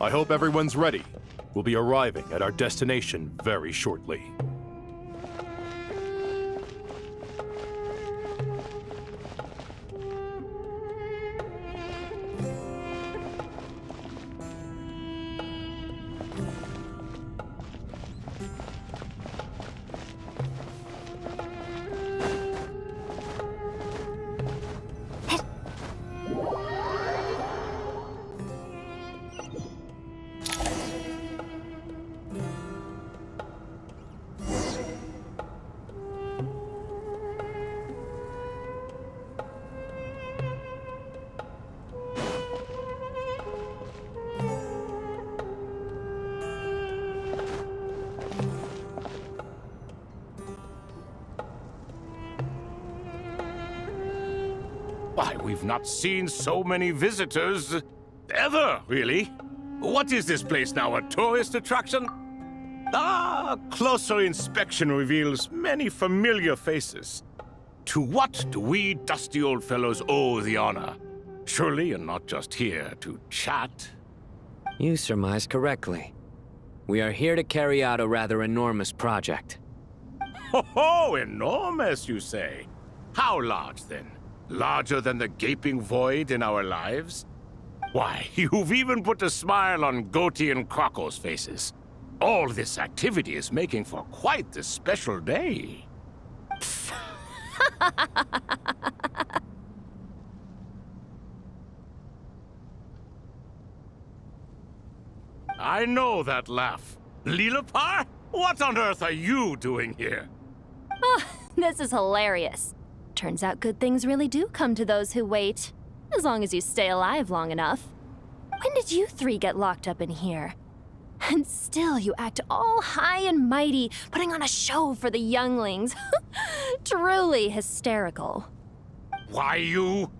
I hope everyone's ready. We'll be arriving at our destination very shortly. Why, we've not seen so many visitors ever, really. What is this place now, a tourist attraction? Ah, closer inspection reveals many familiar faces. To what do we dusty old fellows owe the honor? Surely you're not just here to chat. You surmise correctly. We are here to carry out a rather enormous project. Ho-ho! Enormous, you say? How large, then? Larger than the gaping void in our lives? Why, you've even put a smile on Goatee and Crocco's faces. All this activity is making for quite the special day. I know that laugh. Lilipar? What on earth are you doing here? Oh, this is hilarious. Turns out good things really do come to those who wait. As long as you stay alive long enough. When did you three get locked up in here? And still you act all high and mighty, putting on a show for the younglings. Truly hysterical. Why, you...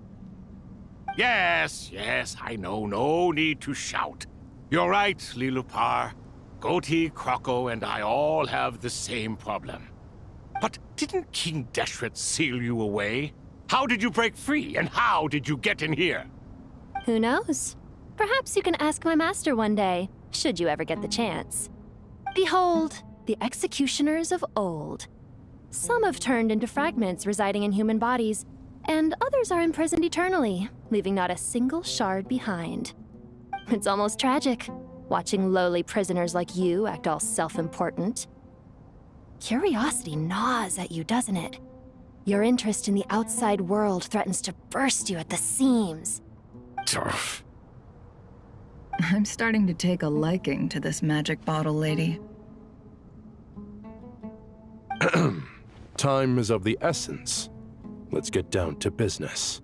Yes, I know. No need to shout. You're right, Lilipar. Goatee, Crocco, and I all have the same problem. But didn't King Deshret seal you away? How did you break free, and how did you get in here? Who knows? Perhaps you can ask my master one day, should you ever get the chance. Behold, the executioners of old. Some have turned into fragments residing in human bodies, and others are imprisoned eternally, leaving not a single shard behind. It's almost tragic, watching lowly prisoners like you act all self-important. Curiosity gnaws at you, doesn't it? Your interest in the outside world threatens to burst you at the seams. Turf. I'm starting to take a liking to this magic bottle lady. Time is of the essence. Let's get down to business.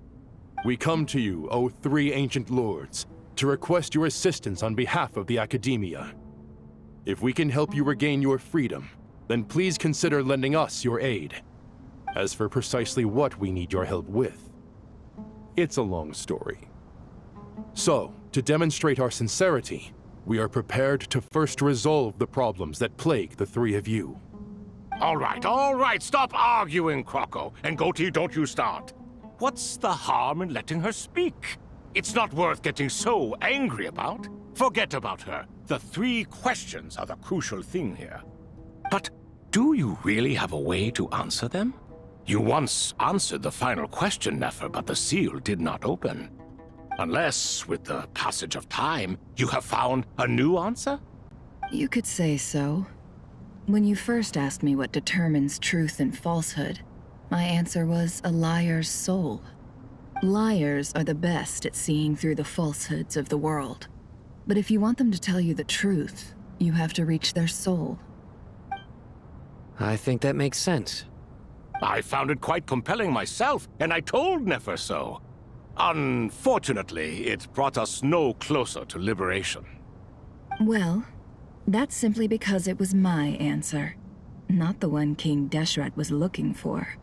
We come to you, O three ancient lords, to request your assistance on behalf of the Academia. If we can help you regain your freedom, then please consider lending us your aid. As for precisely what we need your help with, it's a long story. So, to demonstrate our sincerity, we are prepared to first resolve the problems that plague the three of you. All right, stop arguing, Crocco. And Goatee, don't you start. What's the harm in letting her speak? It's not worth getting so angry about. Forget about her. The three questions are the crucial thing here. But do you really have a way to answer them? You once answered the final question, Nefer, but the seal did not open. Unless, with the passage of time, you have found a new answer? You could say so. When you first asked me what determines truth and falsehood, my answer was a liar's soul. Liars are the best at seeing through the falsehoods of the world. But if you want them to tell you the truth, you have to reach their soul. I think that makes sense. I found it quite compelling myself, and I told Nefer so. Unfortunately, it brought us no closer to liberation. Well, that's simply because it was my answer, not the one King Deshret was looking for.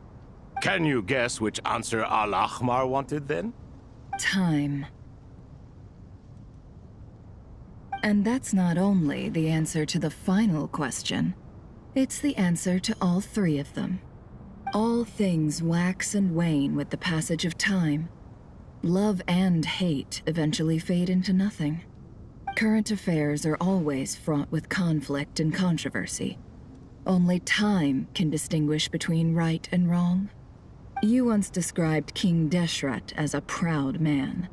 Can you guess which answer Al-Ahmar wanted then? Time. And that's not only the answer to the final question, it's the answer to all three of them. All things wax and wane with the passage of time. Love and hate eventually fade into nothing. Current affairs are always fraught with conflict and controversy. Only time can distinguish between right and wrong. You once described King Deshret as a proud man.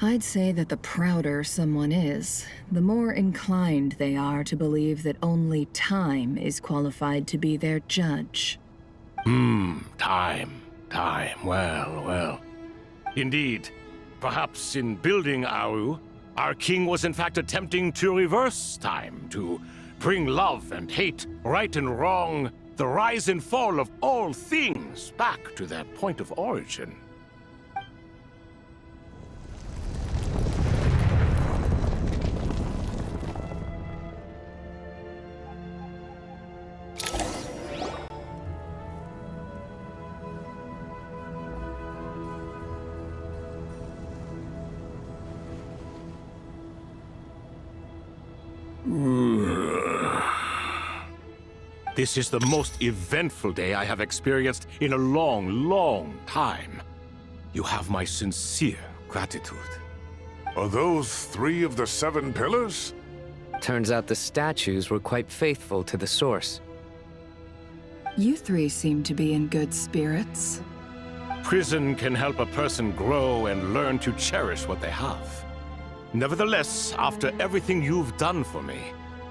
I'd say that the prouder someone is, the more inclined they are to believe that only time is qualified to be their judge. Time. Well. Indeed. Perhaps in building Aru, our king was in fact attempting to reverse time, to bring love and hate, right and wrong, the rise and fall of all things back to their point of origin. This is the most eventful day I have experienced in a long time. You have my sincere gratitude. Are those 3 of the 7 pillars? Turns out the statues were quite faithful to the source. You 3 seem to be in good spirits. Prison can help a person grow and learn to cherish what they have. Nevertheless, after everything you've done for me,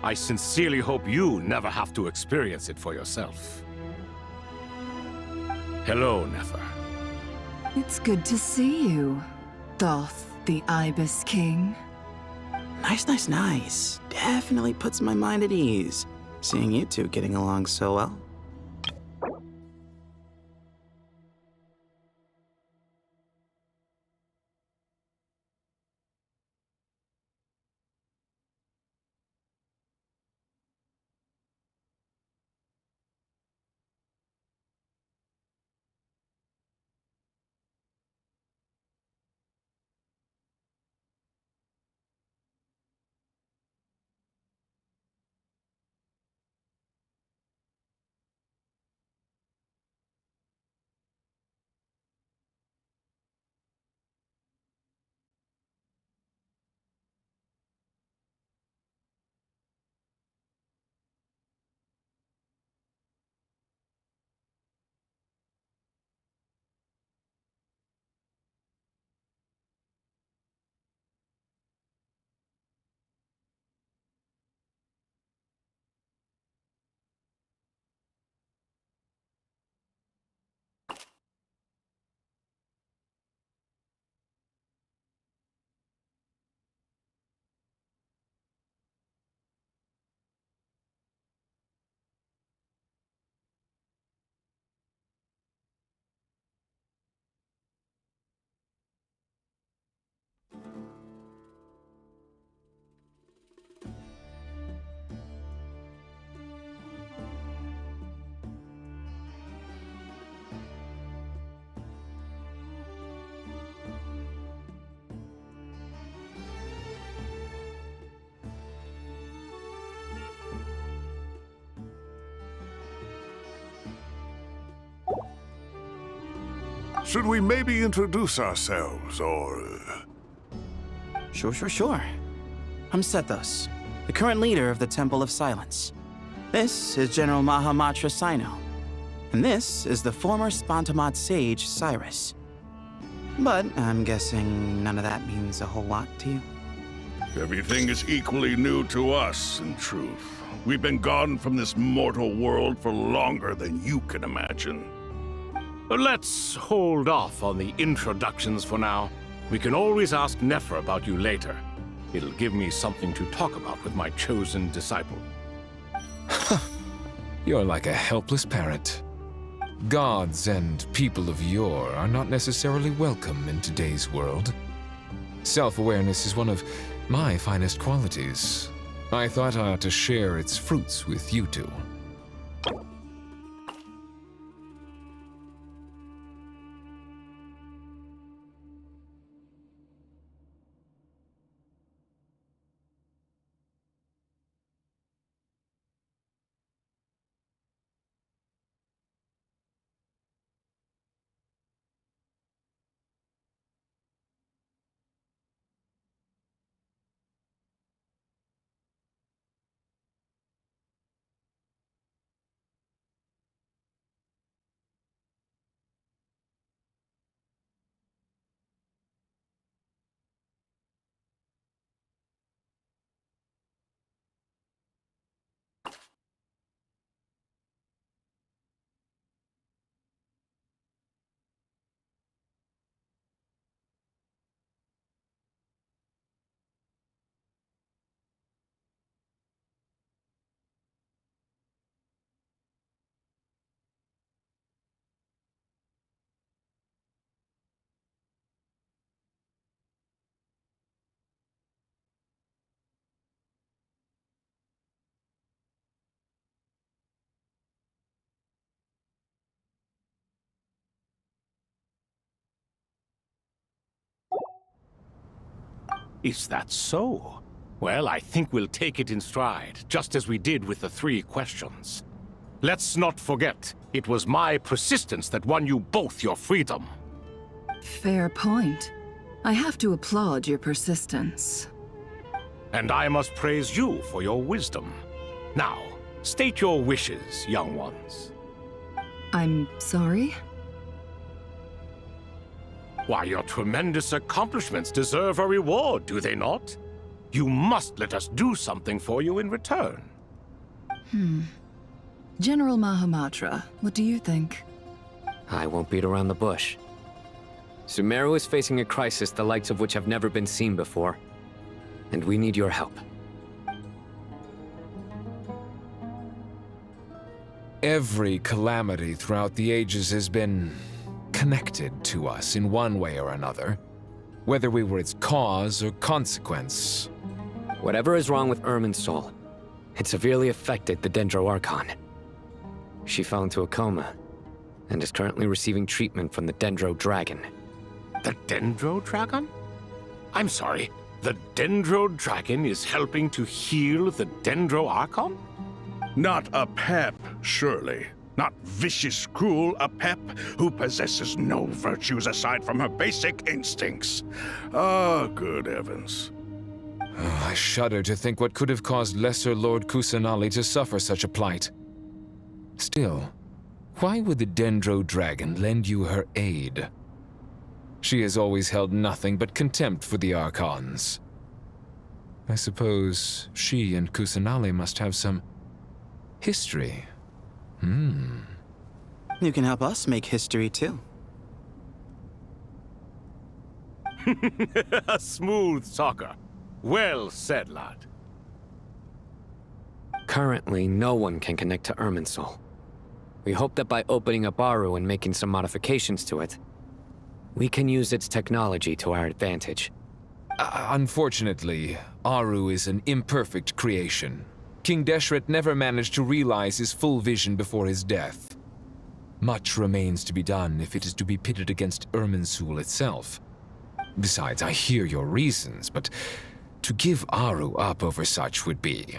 I sincerely hope you never have to experience it for yourself. Hello, Nefer. It's good to see you, Thoth the Ibis King. Nice. Definitely puts my mind at ease, seeing you two getting along so well. Should we maybe introduce ourselves, or... Sure. I'm Sethos, the current leader of the Temple of Silence. This is General Mahamatra Sino, and this is the former Spantamad sage, Cyrus. But I'm guessing none of that means a whole lot to you. Everything is equally new to us, in truth. We've been gone from this mortal world for longer than you can imagine. Let's hold off on the introductions for now. We can always ask Nefer about you later. It'll give me something to talk about with my chosen disciple. You're like a helpless parrot. Gods and people of yore are not necessarily welcome in today's world. Self-awareness is one of my finest qualities. I thought I ought to share its fruits with you two. Is that so? Well, I think we'll take it in stride, just as we did with the 3 questions. Let's not forget, it was my persistence that won you both your freedom. Fair point. I have to applaud your persistence. And I must praise you for your wisdom. Now, state your wishes, young ones. I'm sorry? Why, your tremendous accomplishments deserve a reward, do they not? You must let us do something for you in return. General Mahamatra, what do you think? I won't beat around the bush. Sumeru is facing a crisis the likes of which have never been seen before. And we need your help. Every calamity throughout the ages has been connected to us in one way or another, whether we were its cause or consequence. Whatever is wrong with Irminsul, it severely affected the Dendro Archon. She fell into a coma and is currently receiving treatment from the Dendro Dragon. The Dendro Dragon? I'm sorry, the Dendro Dragon is helping to heal the Dendro Archon? Not a pep, surely. Not vicious, cruel a pep who possesses no virtues aside from her basic instincts. Ah, good heavens. Oh, I shudder to think what could have caused Lesser Lord Kusanali to suffer such a plight. Still, why would the Dendro Dragon lend you her aid? She has always held nothing but contempt for the Archons. I suppose she and Kusanali must have some history. You can help us make history too. A smooth talker. Well said, lad. Currently, no one can connect to Irminsul. We hope that by opening up Aru and making some modifications to it, we can use its technology to our advantage. Unfortunately, Aru is an imperfect creation. King Deshret never managed to realize his full vision before his death. Much remains to be done if it is to be pitted against Irminsul itself. Besides, I hear your reasons, but to give Aru up over such would be...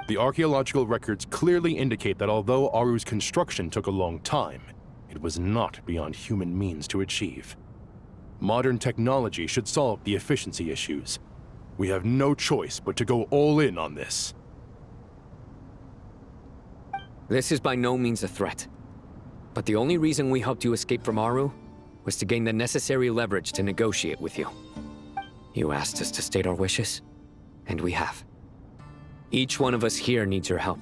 The archaeological records clearly indicate that although Aru's construction took a long time, it was not beyond human means to achieve. Modern technology should solve the efficiency issues. We have no choice but to go all in on this. This is by no means a threat. But the only reason we helped you escape from Aru was to gain the necessary leverage to negotiate with you. You asked us to state our wishes, and we have. Each one of us here needs your help,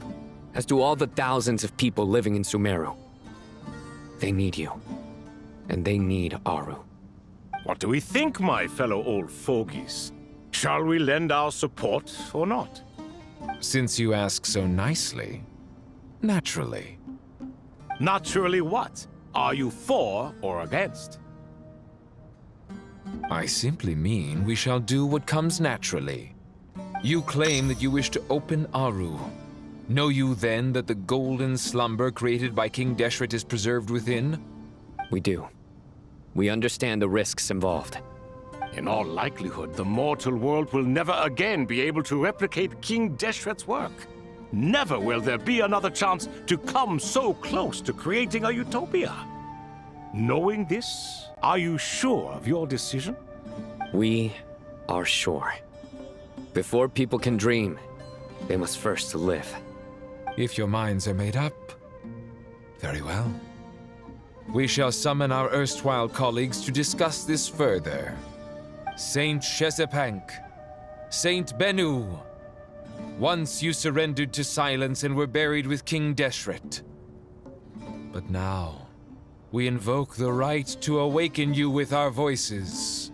as do all the thousands of people living in Sumeru. They need you, and they need Aru. What do we think, my fellow old fogies? Shall we lend our support or not? Since you ask so nicely, naturally. Naturally what? Are you for or against? I simply mean we shall do what comes naturally. You claim that you wish to open Aru. Know you then that the golden slumber created by King Deshret is preserved within? We do. We understand the risks involved. In all likelihood, the mortal world will never again be able to replicate King Deshret's work. Never will there be another chance to come so close to creating a utopia. Knowing this, are you sure of your decision? We are sure. Before people can dream, they must first live. If your minds are made up, very well. We shall summon our erstwhile colleagues to discuss this further. Saint Shezepank, Saint Bennu, once you surrendered to silence and were buried with King Deshret. But now, we invoke the right to awaken you with our voices.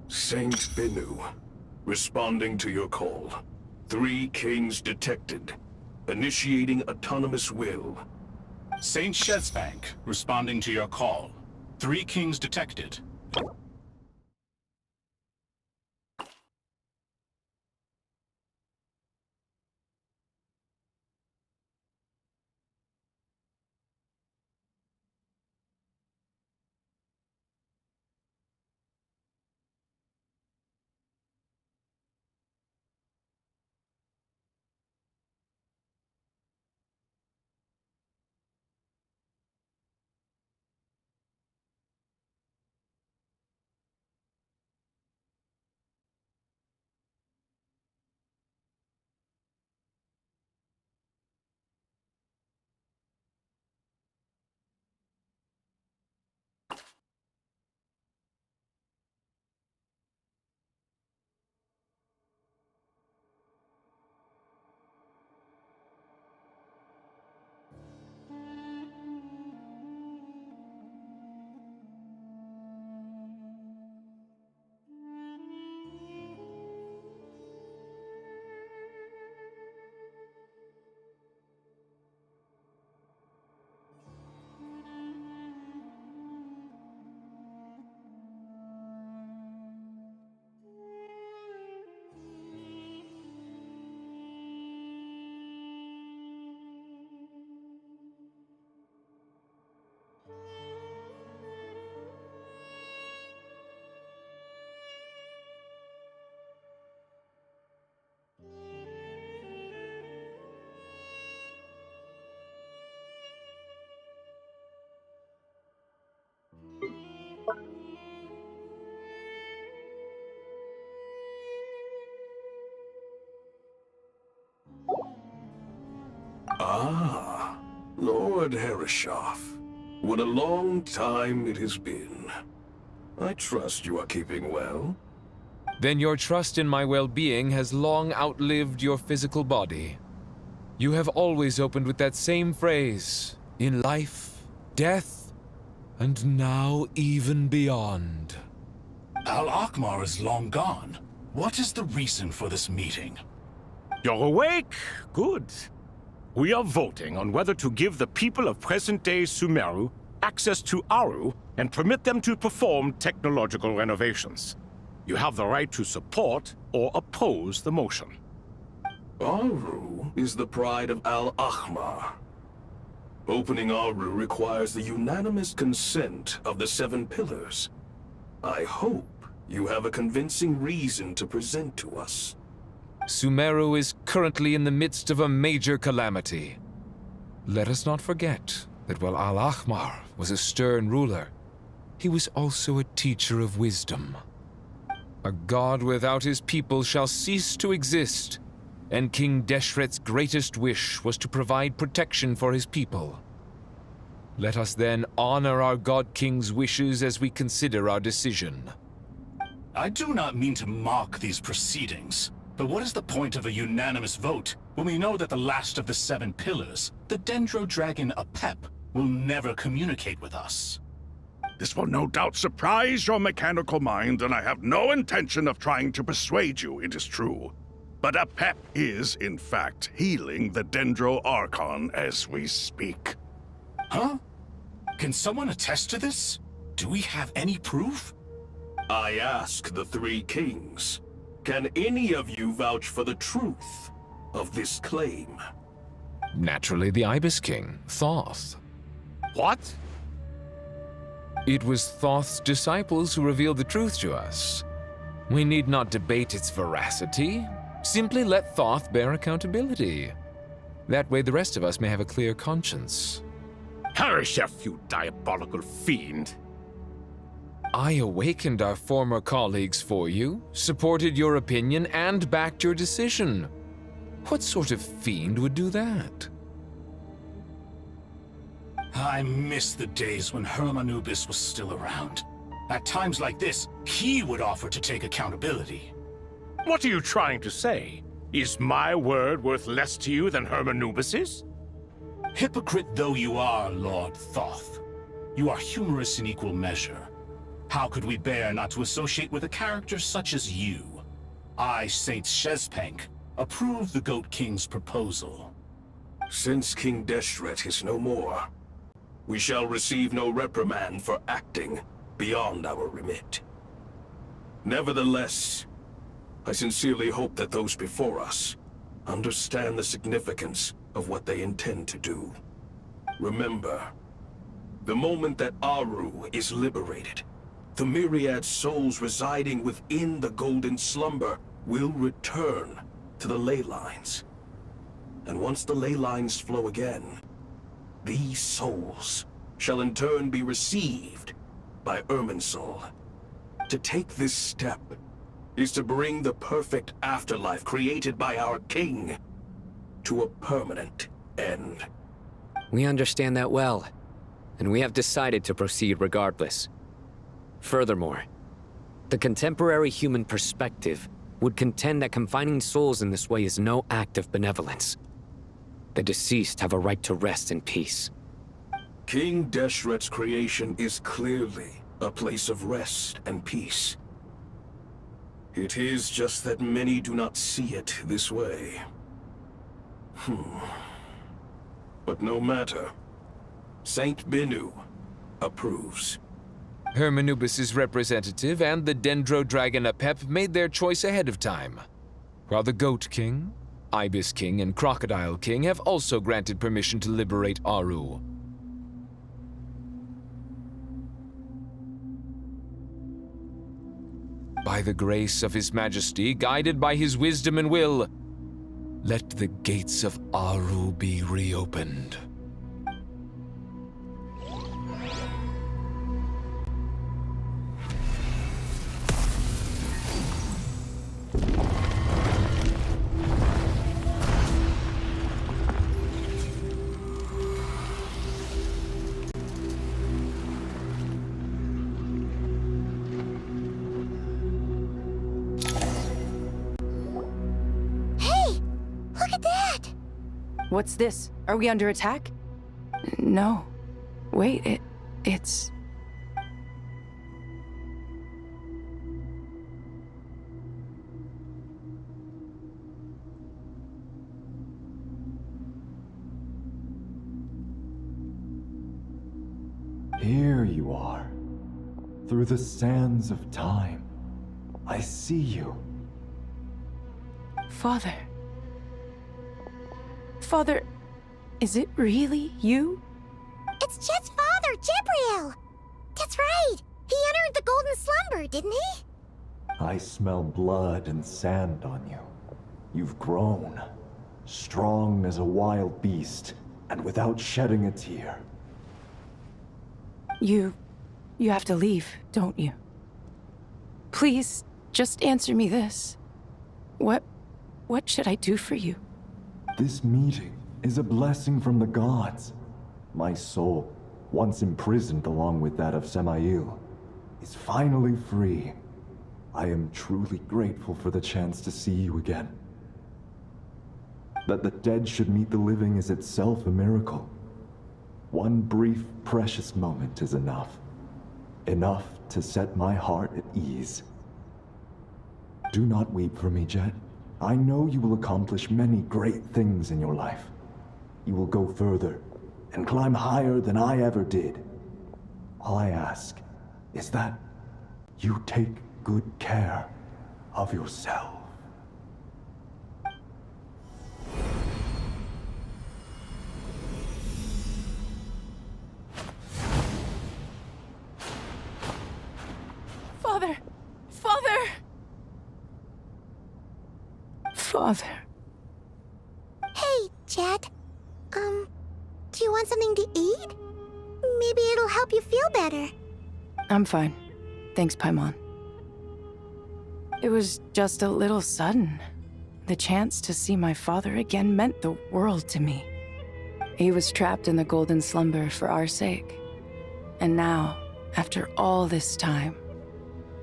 Saint Bennu, responding to your call. 3 kings detected. Initiating autonomous will. Saint Shezbank, responding to your call. 3 kings detected. Ah, Lord Herreshoff. What a long time it has been. I trust you are keeping well. Then your trust in my well-being has long outlived your physical body. You have always opened with that same phrase, in life, death, and now even beyond. Al-Akhmar is long gone. What is the reason for this meeting? You're awake? Good. We are voting on whether to give the people of present-day Sumeru access to Aru and permit them to perform technological renovations. You have the right to support or oppose the motion. Aru is the pride of Al-Akhmar. Opening Aru requires the unanimous consent of the Seven Pillars. I hope you have a convincing reason to present to us. Sumeru is currently in the midst of a major calamity. Let us not forget that while Al-Akhmar was a stern ruler, he was also a teacher of wisdom. A god without his people shall cease to exist, and King Deshret's greatest wish was to provide protection for his people. Let us then honor our God King's wishes as we consider our decision. I do not mean to mock these proceedings, but what is the point of a unanimous vote when we know that the last of the Seven Pillars, the Dendro Dragon Apep, will never communicate with us? This will no doubt surprise your mechanical mind, and I have no intention of trying to persuade you it is true. But Apep is, in fact, healing the Dendro Archon as we speak. Huh? Can someone attest to this? Do we have any proof? I ask the Three Kings, can any of you vouch for the truth of this claim? Naturally, the Ibis King, Thoth. What? It was Thoth's disciples who revealed the truth to us. We need not debate its veracity. Simply let Thoth bear accountability. That way the rest of us may have a clear conscience. Herreshoff, you diabolical fiend! I awakened our former colleagues for you, supported your opinion, and backed your decision. What sort of fiend would do that? I miss the days when Hermanubis was still around. At times like this, he would offer to take accountability. What are you trying to say? Is my word worth less to you than Hermanubis's? Hypocrite though you are, Lord Thoth, you are humorous in equal measure. How could we bear not to associate with a character such as you? I, Saint Shezpenk, approve the Goat King's proposal. Since King Deshret is no more, we shall receive no reprimand for acting beyond our remit. Nevertheless, I sincerely hope that those before us understand the significance of what they intend to do. Remember, the moment that Aru is liberated, the myriad souls residing within the Golden Slumber will return to the ley lines. And once the ley lines flow again, these souls shall in turn be received by Irminsul. To take this step is to bring the perfect afterlife created by our king to a permanent end. We understand that well, and we have decided to proceed regardless. Furthermore, the contemporary human perspective would contend that confining souls in this way is no act of benevolence. The deceased have a right to rest in peace. King Deshret's creation is clearly a place of rest and peace. It is just that many do not see it this way. But no matter. Saint Binu approves. Hermanubis' representative and the Dendro Dragon Apep made their choice ahead of time, while the Goat King, Ibis King, and Crocodile King have also granted permission to liberate Aru. By the grace of His Majesty, guided by his wisdom and will, let the gates of Aru be reopened. What's this? Are we under attack? No. Wait, it's... Here you are. Through the sands of time. I see you. Father. Father, is it really you? It's Jet's father, Jibriel! That's right! He entered the Golden Slumber, didn't he? I smell blood and sand on you. You've grown. Strong as a wild beast, and without shedding a tear. You have to leave, don't you? Please, just answer me this. What should I do for you? This meeting is a blessing from the gods. My soul, once imprisoned along with that of Samael, is finally free. I am truly grateful for the chance to see you again. That the dead should meet the living is itself a miracle. One brief, precious moment is enough. Enough to set my heart at ease. Do not weep for me, Jet. I know you will accomplish many great things in your life. You will go further and climb higher than I ever did. All I ask is that you take good care of yourself. Father! Father! Father. Hey, Jet. Do you want something to eat? Maybe it'll help you feel better. I'm fine. Thanks, Paimon. It was just a little sudden. The chance to see my father again meant the world to me. He was trapped in the Golden Slumber for our sake. And now, after all this time,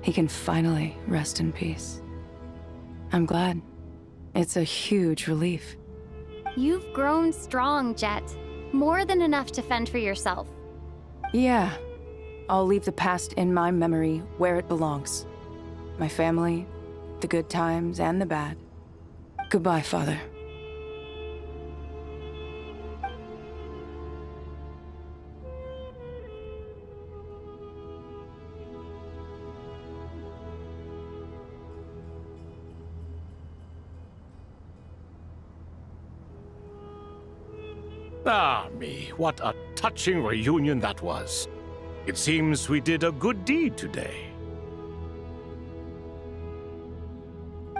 he can finally rest in peace. I'm glad. It's a huge relief. You've grown strong, Jet. More than enough to fend for yourself. Yeah. I'll leave the past in my memory where it belongs. My family, the good times and the bad. Goodbye, Father. Ah, me, what a touching reunion that was. It seems we did a good deed today.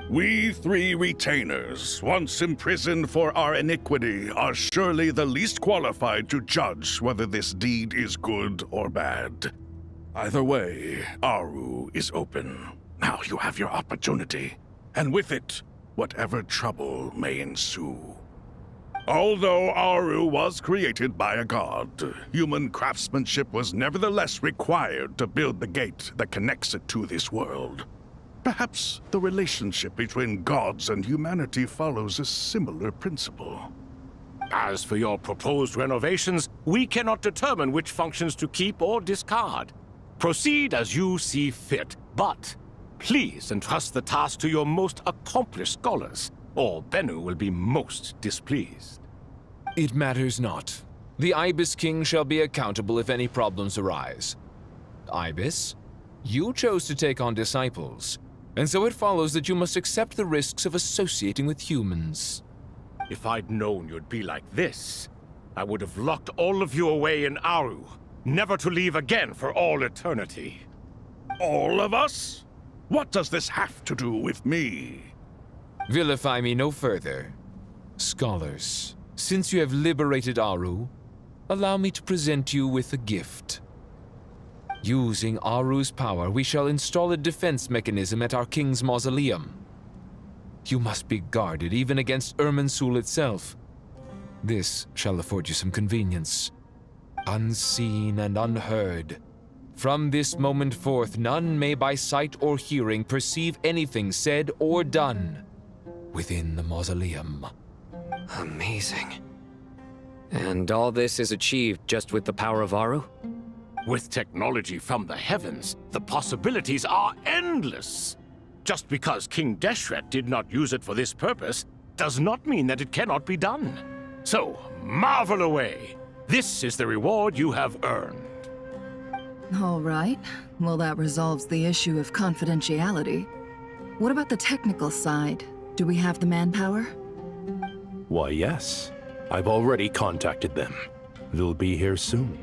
We three retainers, once imprisoned for our iniquity, are surely the least qualified to judge whether this deed is good or bad. Either way, Aru is open. Now you have your opportunity, and with it, whatever trouble may ensue. Although Aru was created by a god, human craftsmanship was nevertheless required to build the gate that connects it to this world. Perhaps the relationship between gods and humanity follows a similar principle. As for your proposed renovations, we cannot determine which functions to keep or discard. Proceed as you see fit, but please entrust the task to your most accomplished scholars, or Bennu will be most displeased. It matters not. The Ibis King shall be accountable if any problems arise. Ibis, you chose to take on disciples, and so it follows that you must accept the risks of associating with humans. If I'd known you'd be like this, I would have locked all of you away in Aru, never to leave again for all eternity. All of us? What does this have to do with me? Vilify me no further. Scholars, since you have liberated Aru, allow me to present you with a gift. Using Aru's power, we shall install a defense mechanism at our king's mausoleum. You must be guarded even against Irminsul itself. This shall afford you some convenience. Unseen and unheard. From this moment forth, none may by sight or hearing perceive anything said or done within the mausoleum. Amazing. And all this is achieved just with the power of Aru? With technology from the heavens, the possibilities are endless. Just because King Deshret did not use it for this purpose does not mean that it cannot be done. So, marvel away. This is the reward you have earned. All right. Well, that resolves the issue of confidentiality. What about the technical side? Do we have the manpower? Why, yes. I've already contacted them. They'll be here soon.